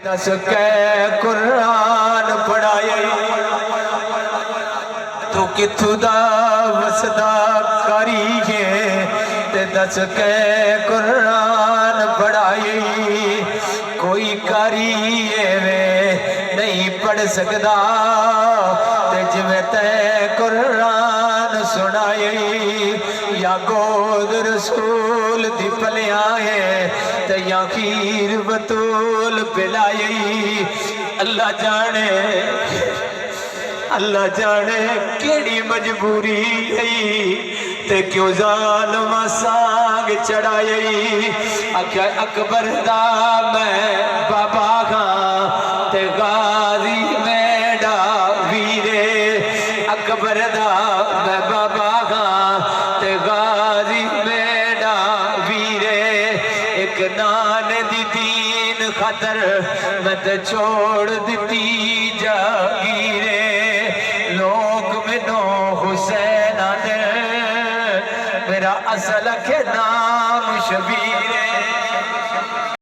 دس کے قرآن پڑھائی تو کتھو دا وسدا کاری ہے تے دس کے قرآن پڑھائی کوئی کاری ہے نہیں پڑھ سکدا تے جویں تے قرآن سنائی یا گود رسول دی پلیاں ہے تے یا خیر بطول پلائی اللہ جانے کیڑی مجبوری ہے تے کیوں ظالم سانگ چڑھائی آکھیا اکبر دا میں بابا گاں تے غازی میڈا ویرے اکبر دا میں بابا گاں تے غازی میڈا ویرے ایک نان دی دین خطر میں تے چھوڑ دیتی جاگیرے لوگ منو حسین آنے میرا اصل کے نام شبیر